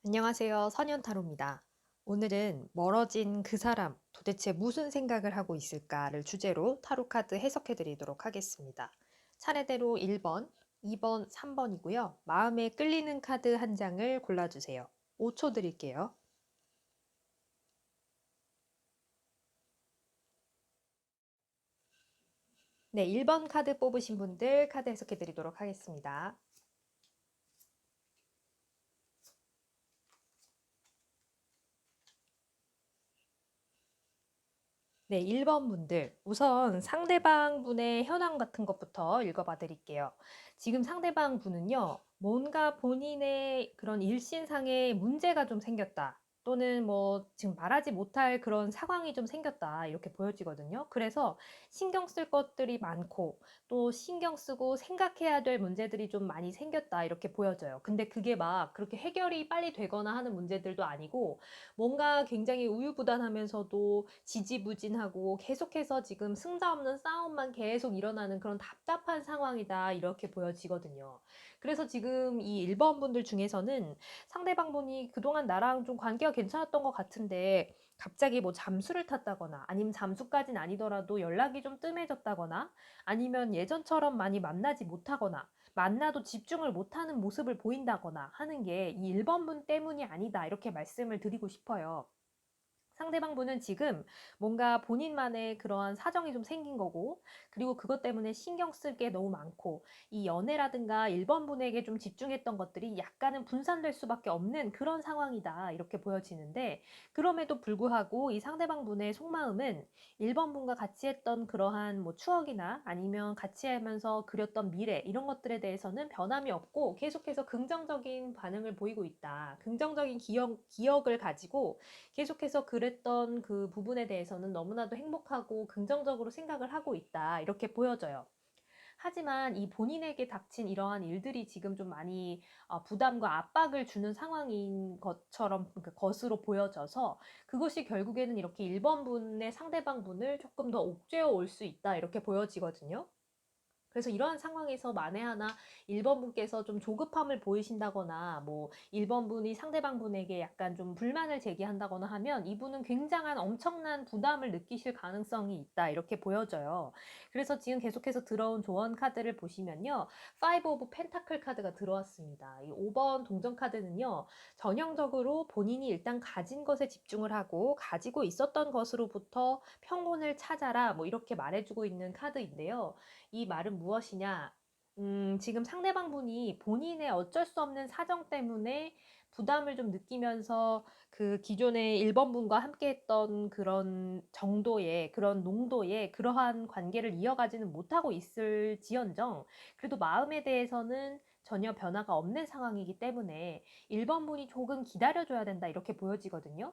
안녕하세요. 선현타로입니다. 오늘은 멀어진 그 사람, 도대체 무슨 생각을 하고 있을까를 주제로 타로 카드 해석해 드리도록 하겠습니다. 차례대로 1번, 2번, 3번이고요. 마음에 끌리는 카드 한 장을 골라주세요. 5초 드릴게요. 네, 1번 카드 뽑으신 분들 카드 해석해 드리도록 하겠습니다. 네, 1번 분들. 우선 상대방 분의 현황 같은 것부터 읽어봐 드릴게요. 지금 상대방 분은요, 뭔가 본인의 그런 일신상의 문제가 좀 생겼다. 또는 뭐 지금 말하지 못할 그런 상황이 좀 생겼다. 이렇게 보여지거든요. 그래서 신경 쓸 것들이 많고 또 신경 쓰고 생각해야 될 문제들이 좀 많이 생겼다. 이렇게 보여져요. 근데 그게 막 그렇게 해결이 빨리 되거나 하는 문제들도 아니고 뭔가 굉장히 우유부단하면서도 지지부진하고 계속해서 지금 승자 없는 싸움만 계속 일어나는 그런 답답한 상황이다 이렇게 보여지거든요. 그래서 지금 이 1번 분들 중에서는 상대방 분이 그동안 나랑 좀 관계가 괜찮았던 것 같은데 갑자기 뭐 잠수를 탔다거나 아니면 잠수까진 아니더라도 연락이 좀 뜸해졌다거나 아니면 예전처럼 많이 만나지 못하거나 만나도 집중을 못하는 모습을 보인다거나 하는 게 이 1번 분 때문이 아니다 이렇게 말씀을 드리고 싶어요. 상대방 분은 지금 뭔가 본인만의 그러한 사정이 좀 생긴 거고, 그리고 그것 때문에 신경 쓸 게 너무 많고, 이 연애라든가 1번 분에게 좀 집중했던 것들이 약간은 분산될 수밖에 없는 그런 상황이다. 이렇게 보여지는데, 그럼에도 불구하고 이 상대방 분의 속마음은 1번 분과 같이 했던 그러한 뭐 추억이나 아니면 같이 하면서 그렸던 미래, 이런 것들에 대해서는 변함이 없고, 계속해서 긍정적인 반응을 보이고 있다. 긍정적인 기억을 가지고 계속해서 그랬던 그 부분에 대해서는 너무나도 행복하고 긍정적으로 생각을 하고 있다. 이렇게 보여져요. 하지만 이 본인에게 닥친 이러한 일들이 지금 좀 많이 부담과 압박을 주는 상황인 것처럼 그 것으로 보여져서 그것이 결국에는 이렇게 1번 분의 상대방 분을 조금 더 옥죄어 올 수 있다. 이렇게 보여지거든요. 그래서 이러한 상황에서 만에 하나 1번 분께서 좀 조급함을 보이신다거나 뭐 1번 분이 상대방 분에게 약간 좀 불만을 제기한다거나 하면 이분은 굉장한 엄청난 부담을 느끼실 가능성이 있다 이렇게 보여져요. 그래서 지금 계속해서 들어온 조언 카드를 보시면요. 5 오브 펜타클 카드가 들어왔습니다. 이 5번 동전 카드는요. 전형적으로 본인이 일단 가진 것에 집중을 하고 가지고 있었던 것으로부터 평온을 찾아라 뭐 이렇게 말해주고 있는 카드인데요. 이 말은 무엇이냐? 지금 상대방 분이 본인의 어쩔 수 없는 사정 때문에 부담을 좀 느끼면서 그 기존의 1번 분과 함께 했던 그런 정도의 그런 농도의 그러한 관계를 이어가지는 못하고 있을지언정 그래도 마음에 대해서는 전혀 변화가 없는 상황이기 때문에 1번 분이 조금 기다려 줘야 된다 이렇게 보여지거든요.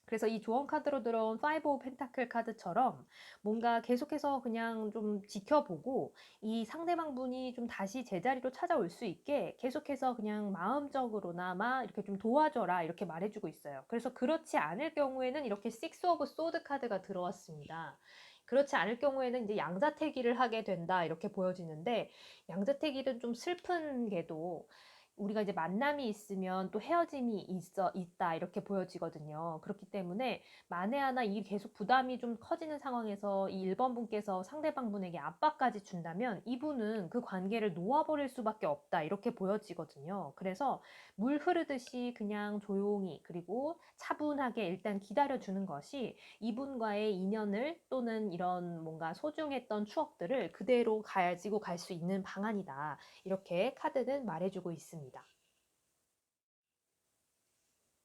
그래서 이 조언 카드로 들어온 5 오브 펜타클 카드처럼 뭔가 계속해서 그냥 좀 지켜보고 이 상대방 분이 좀 다시 제자리로 찾아올 수 있게 계속해서 그냥 마음적으로나마 이렇게 좀 도와줘라 이렇게 말해주고 있어요. 그래서 그렇지 않을 경우에는 이렇게 6 오브 소드 카드가 들어왔습니다. 그렇지 않을 경우에는 이제 양자택일을 하게 된다 이렇게 보여지는데 양자택일은 좀 슬픈 게도 우리가 이제 만남이 있으면 또 헤어짐이 있다 이렇게 보여지거든요. 그렇기 때문에 만에 하나 이 계속 부담이 좀 커지는 상황에서 이 1번 분께서 상대방 분에게 압박까지 준다면 이분은 그 관계를 놓아버릴 수밖에 없다 이렇게 보여지거든요. 그래서 물 흐르듯이 그냥 조용히 그리고 차분하게 일단 기다려주는 것이 이분과의 인연을 또는 이런 뭔가 소중했던 추억들을 그대로 가지고 갈 수 있는 방안이다. 이렇게 카드는 말해주고 있습니다.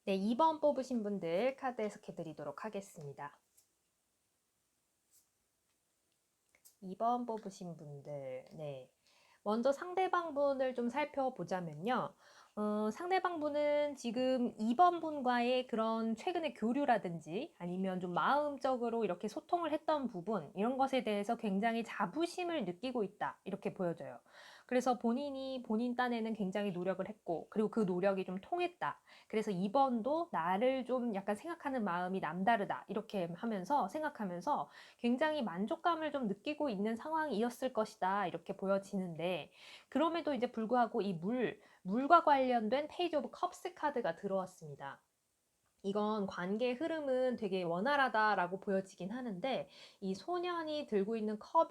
네, 2번 뽑으신 분들 카드 해석해 드리도록 하겠습니다. 2번 뽑으신 분들, 네. 먼저 상대방 분을 좀 살펴보자면요. 상대방 분은 지금 2번 분과의 그런 최근의 교류라든지 아니면 좀 마음적으로 이렇게 소통을 했던 부분, 이런 것에 대해서 굉장히 자부심을 느끼고 있다. 이렇게 보여져요. 그래서 본인이 본인 딴에는 굉장히 노력을 했고, 그리고 그 노력이 좀 통했다. 그래서 이번도 나를 좀 약간 생각하는 마음이 남다르다. 이렇게 하면서 생각하면서 굉장히 만족감을 좀 느끼고 있는 상황이었을 것이다. 이렇게 보여지는데, 그럼에도 이제 불구하고 이 물과 관련된 페이지 오브 컵스 카드가 들어왔습니다. 이건 관계의 흐름은 되게 원활하다라고 보여지긴 하는데, 이 소년이 들고 있는 컵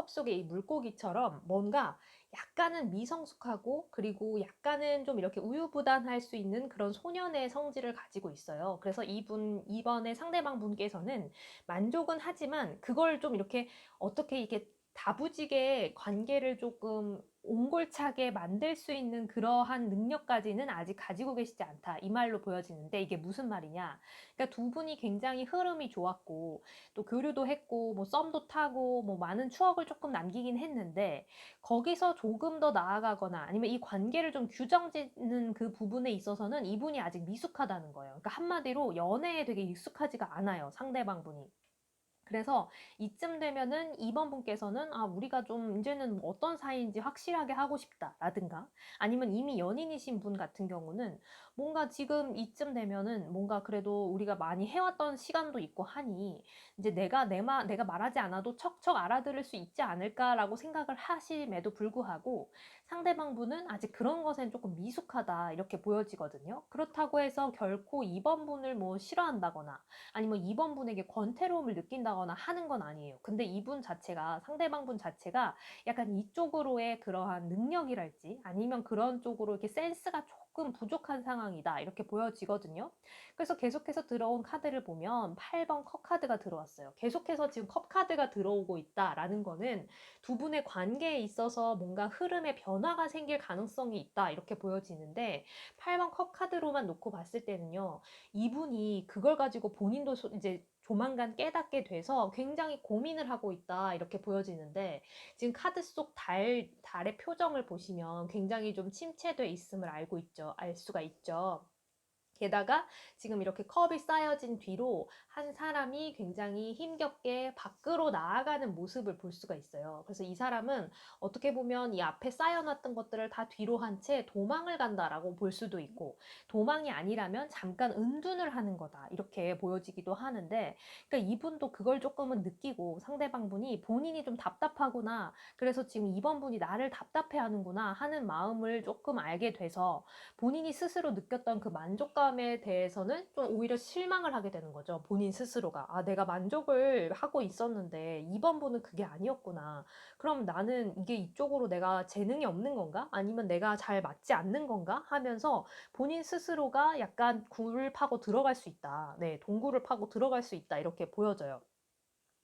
속에 이 물고기처럼 뭔가 약간은 미성숙하고, 그리고 약간은 좀 이렇게 우유부단할 수 있는 그런 소년의 성질을 가지고 있어요. 그래서 이번에 상대방 분께서는 만족은 하지만 그걸 좀 이렇게 어떻게 이렇게 다부지게 관계를 조금 옹골차게 만들 수 있는 그러한 능력까지는 아직 가지고 계시지 않다. 이 말로 보여지는데, 이게 무슨 말이냐? 그러니까 두 분이 굉장히 흐름이 좋았고, 또 교류도 했고, 뭐 썸도 타고, 뭐 많은 추억을 조금 남기긴 했는데, 거기서 조금 더 나아가거나 아니면 이 관계를 좀 규정짓는 그 부분에 있어서는 이분이 아직 미숙하다는 거예요. 그러니까 한마디로 연애에 되게 익숙하지가 않아요, 상대방 분이. 그래서 이쯤 되면은 2번 분께서는 우리가 좀 이제는 뭐 어떤 사이인지 확실하게 하고 싶다라든가, 아니면 이미 연인이신 분 같은 경우는 뭔가 지금 이쯤 되면은 뭔가 그래도 우리가 많이 해왔던 시간도 있고 하니 이제 내가 말하지 않아도 척척 알아들을 수 있지 않을까라고 생각을 하심에도 불구하고, 상대방 분은 아직 그런 것엔 조금 미숙하다 이렇게 보여지거든요. 그렇다고 해서 결코 2번 분을 뭐 싫어한다거나 아니면 이번 분에게 권태로움을 느낀다거나 하는 건 아니에요. 근데 이분 자체가, 상대방 분 자체가 약간 이쪽으로의 그러한 능력이랄지 아니면 그런 쪽으로 이렇게 센스가 조금 부족한 상황이다 이렇게 보여지거든요. 그래서 계속해서 들어온 카드를 보면 8번 컵 카드가 들어왔어요. 계속해서 지금 컵 카드가 들어오고 있다라는 거는 두 분의 관계에 있어서 뭔가 흐름의 변화가 생길 가능성이 있다 이렇게 보여지는데, 8번 컵 카드로만 놓고 봤을 때는요, 이분이 그걸 가지고 본인도 이제 조만간 깨닫게 돼서 굉장히 고민을 하고 있다 이렇게 보여지는데, 지금 카드 속 달의 표정을 보시면 굉장히 좀 침체돼 있음을 알 수가 있죠. 게다가 지금 이렇게 컵이 쌓여진 뒤로 한 사람이 굉장히 힘겹게 밖으로 나아가는 모습을 볼 수가 있어요. 그래서 이 사람은 어떻게 보면 이 앞에 쌓여놨던 것들을 다 뒤로 한 채 도망을 간다라고 볼 수도 있고, 도망이 아니라면 잠깐 은둔을 하는 거다 이렇게 보여지기도 하는데, 그러니까 이분도 그걸 조금은 느끼고, 상대방 분이 본인이 좀 답답하구나, 그래서 지금 이번 분이 나를 답답해 하는구나 하는 마음을 조금 알게 돼서 본인이 스스로 느꼈던 그 만족감에 대해서는 좀 오히려 실망을 하게 되는 거죠. 본인 스스로가. 내가 만족을 하고 있었는데 2번 분은 그게 아니었구나. 그럼 나는 이게 이쪽으로 내가 재능이 없는 건가? 아니면 내가 잘 맞지 않는 건가? 하면서 본인 스스로가 약간 굴을 파고 들어갈 수 있다. 네, 동굴을 파고 들어갈 수 있다. 이렇게 보여져요.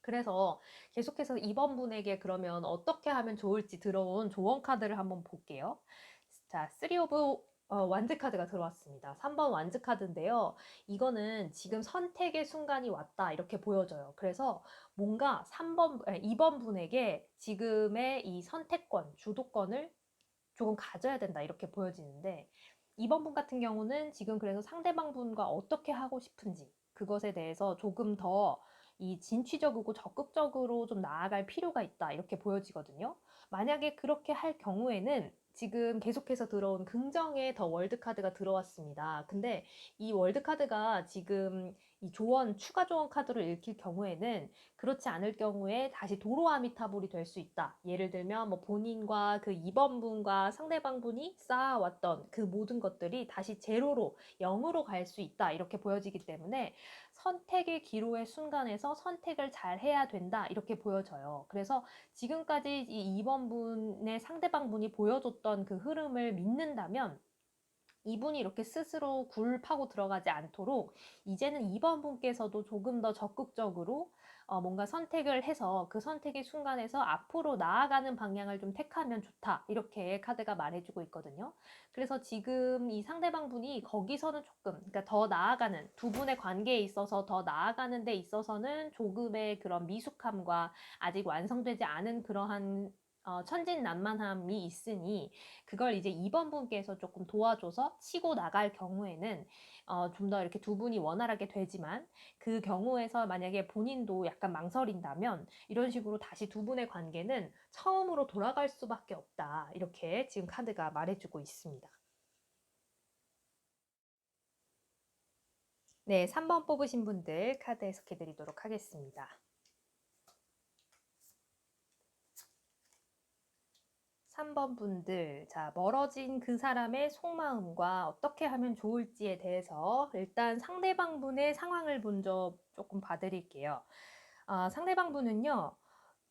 그래서 계속해서 2번 분에게 그러면 어떻게 하면 좋을지 들어온 조언 카드를 한번 볼게요. 자, 3 오브 완즈 카드가 들어왔습니다. 3번 완즈 카드인데요. 이거는 지금 선택의 순간이 왔다 이렇게 보여져요. 그래서 뭔가 2번 분에게 지금의 이 선택권, 주도권을 조금 가져야 된다 이렇게 보여지는데, 2번 분 같은 경우는 지금 그래서 상대방 분과 어떻게 하고 싶은지 그것에 대해서 조금 더 이 진취적이고 적극적으로 좀 나아갈 필요가 있다 이렇게 보여지거든요. 만약에 그렇게 할 경우에는 지금 계속해서 들어온 긍정의 더 월드 카드가 들어왔습니다. 근데 이 월드 카드가 지금 이 추가 조언 카드로 읽힐 경우에는, 그렇지 않을 경우에 다시 도로 아미타불이 될 수 있다. 예를 들면 뭐 본인과 그 2번 분과 상대방 분이 쌓아왔던 그 모든 것들이 다시 제로로, 0으로 갈 수 있다. 이렇게 보여지기 때문에 선택의 기로의 순간에서 선택을 잘 해야 된다. 이렇게 보여져요. 그래서 지금까지 이 2번 분의 상대방 분이 보여줬던 그 흐름을 믿는다면, 이분이 이렇게 스스로 굴 파고 들어가지 않도록 이제는 2번 분께서도 조금 더 적극적으로 뭔가 선택을 해서 그 선택의 순간에서 앞으로 나아가는 방향을 좀 택하면 좋다. 이렇게 카드가 말해주고 있거든요. 그래서 지금 이 상대방 분이 거기서는 조금, 그러니까 더 나아가는, 두 분의 관계에 있어서 더 나아가는 데 있어서는 조금의 그런 미숙함과 아직 완성되지 않은 그러한 천진난만함이 있으니 그걸 이제 2번 분께서 조금 도와줘서 치고 나갈 경우에는 좀 더 이렇게 두 분이 원활하게 되지만 그 경우에서 만약에 본인도 약간 망설인다면 이런 식으로 다시 두 분의 관계는 처음으로 돌아갈 수밖에 없다. 이렇게 지금 카드가 말해주고 있습니다. 네, 3번 뽑으신 분들 카드 해석해 드리도록 하겠습니다. 3번 분들, 자, 멀어진 그 사람의 속마음과 어떻게 하면 좋을지에 대해서 일단 상대방 분의 상황을 먼저 조금 봐드릴게요. 상대방 분은요,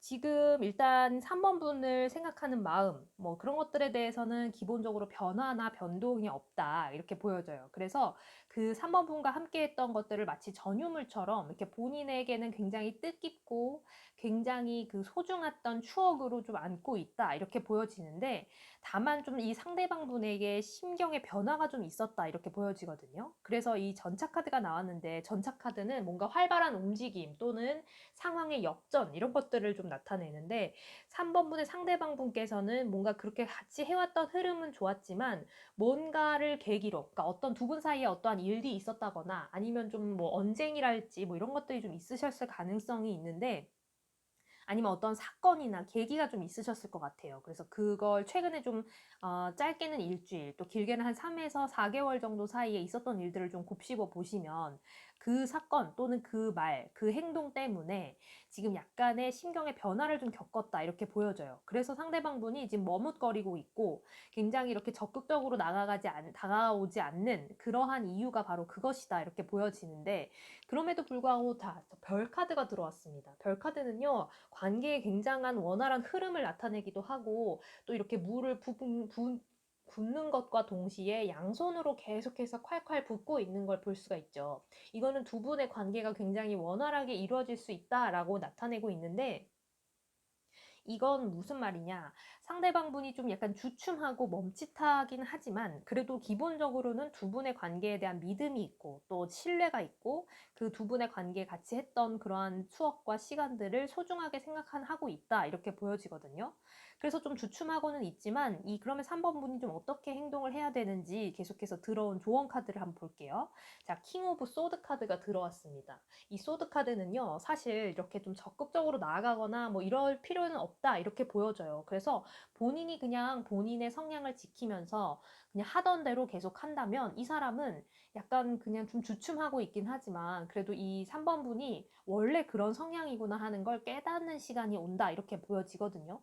지금 일단 3번 분을 생각하는 마음, 뭐 그런 것들에 대해서는 기본적으로 변화나 변동이 없다. 이렇게 보여져요. 그래서 그 3번 분과 함께 했던 것들을 마치 전유물처럼 이렇게 본인에게는 굉장히 뜻깊고 굉장히 그 소중했던 추억으로 좀 안고 있다. 이렇게 보여지는데 다만 좀 이 상대방 분에게 심경의 변화가 좀 있었다. 이렇게 보여지거든요. 그래서 이 전차 카드가 나왔는데 전차 카드는 뭔가 활발한 움직임 또는 상황의 역전 이런 것들을 좀 나타내는데 3번 분의 상대방 분께서는 뭔가 그렇게 같이 해왔던 흐름은 좋았지만 뭔가를 계기로 그러니까 어떤 두 분 사이에 어떠한 일이 있었다거나 아니면 좀 뭐 언쟁이랄지 뭐 이런 것들이 좀 있으셨을 가능성이 있는데 아니면 어떤 사건이나 계기가 좀 있으셨을 것 같아요. 그래서 그걸 최근에 좀 짧게는 일주일, 또 길게는 한 3에서 4개월 정도 사이에 있었던 일들을 좀 곱씹어 보시면 그 사건 또는 그 말, 그 행동 때문에 지금 약간의 심경의 변화를 좀 겪었다 이렇게 보여져요. 그래서 상대방 분이 지금 머뭇거리고 있고 굉장히 이렇게 적극적으로 다가오지 않는 그러한 이유가 바로 그것이다 이렇게 보여지는데 그럼에도 불구하고 다 별 카드가 들어왔습니다. 별 카드는요. 관계에 굉장한 원활한 흐름을 나타내기도 하고 또 이렇게 물을 붓는 것과 동시에 양손으로 계속해서 콸콸 붓고 있는 걸 볼 수가 있죠. 이거는 두 분의 관계가 굉장히 원활하게 이루어질 수 있다라고 나타내고 있는데 이건 무슨 말이냐? 상대방 분이 좀 약간 주춤하고 멈칫하긴 하지만 그래도 기본적으로는 두 분의 관계에 대한 믿음이 있고 또 신뢰가 있고 그 두 분의 관계에 같이 했던 그러한 추억과 시간들을 소중하게 생각하고 있다 이렇게 보여지거든요. 그래서 좀 주춤하고는 있지만 그러면 3번 분이 좀 어떻게 행동을 해야 되는지 계속해서 들어온 조언 카드를 한번 볼게요. 자, 킹 오브 소드 카드가 들어왔습니다. 이 소드 카드는요, 사실 이렇게 좀 적극적으로 나아가거나 뭐 이럴 필요는 없다 이렇게 보여져요. 그래서 본인이 그냥 본인의 성향을 지키면서 그냥 하던 대로 계속 한다면 이 사람은 약간 그냥 좀 주춤하고 있긴 하지만 그래도 이 3번 분이 원래 그런 성향이구나 하는 걸 깨닫는 시간이 온다 이렇게 보여지거든요.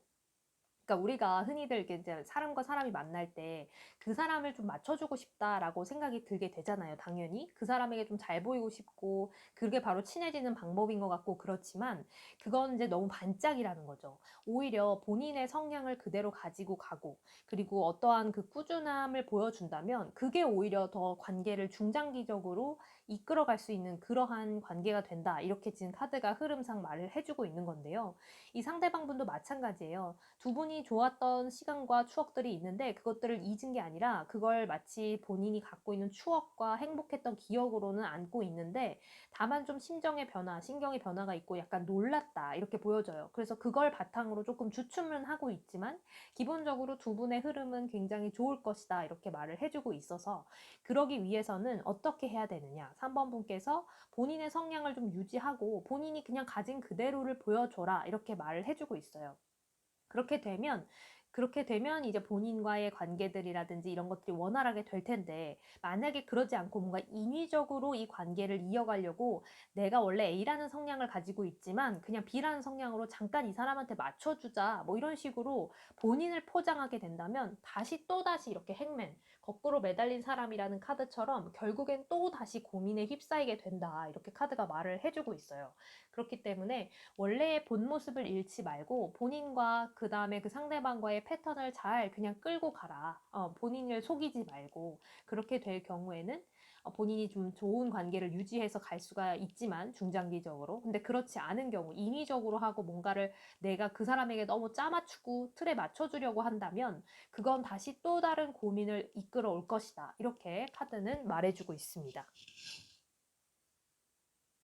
그러니까 우리가 흔히들 이제 사람과 사람이 만날 때 그 사람을 좀 맞춰주고 싶다라고 생각이 들게 되잖아요, 당연히. 그 사람에게 좀 잘 보이고 싶고, 그게 바로 친해지는 방법인 것 같고, 그렇지만, 그건 이제 너무 반짝이라는 거죠. 오히려 본인의 성향을 그대로 가지고 가고, 그리고 어떠한 그 꾸준함을 보여준다면, 그게 오히려 더 관계를 중장기적으로 이끌어갈 수 있는 그러한 관계가 된다. 이렇게 지금 카드가 흐름상 말을 해주고 있는 건데요. 이 상대방분도 마찬가지예요. 두 분이 좋았던 시간과 추억들이 있는데 그것들을 잊은 게 아니라 그걸 마치 본인이 갖고 있는 추억과 행복했던 기억으로는 안고 있는데 다만 좀 심정의 변화, 신경의 변화가 있고 약간 놀랐다 이렇게 보여져요. 그래서 그걸 바탕으로 조금 주춤은 하고 있지만 기본적으로 두 분의 흐름은 굉장히 좋을 것이다 이렇게 말을 해주고 있어서 그러기 위해서는 어떻게 해야 되느냐. 3번 분께서 본인의 성향을 좀 유지하고 본인이 그냥 가진 그대로를 보여줘라 이렇게 말을 해주고 있어요. 그렇게 되면 이제 본인과의 관계들이라든지 이런 것들이 원활하게 될 텐데 만약에 그러지 않고 뭔가 인위적으로 이 관계를 이어가려고 내가 원래 A라는 성향을 가지고 있지만 그냥 B라는 성향으로 잠깐 이 사람한테 맞춰주자 뭐 이런 식으로 본인을 포장하게 된다면 다시 또다시 이렇게 행맨 거꾸로 매달린 사람이라는 카드처럼 결국엔 또 다시 고민에 휩싸이게 된다 이렇게 카드가 말을 해주고 있어요. 그렇기 때문에 원래의 본 모습을 잃지 말고 본인과 그 다음에 그 상대방과의 패턴을 잘 그냥 끌고 가라. 본인을 속이지 말고 그렇게 될 경우에는 본인이 좀 좋은 관계를 유지해서 갈 수가 있지만 중장기적으로 근데 그렇지 않은 경우 인위적으로 하고 뭔가를 내가 그 사람에게 너무 짜맞추고 틀에 맞춰주려고 한다면 그건 다시 또 다른 고민을 이끌어 올 것이다. 이렇게 카드는 말해주고 있습니다.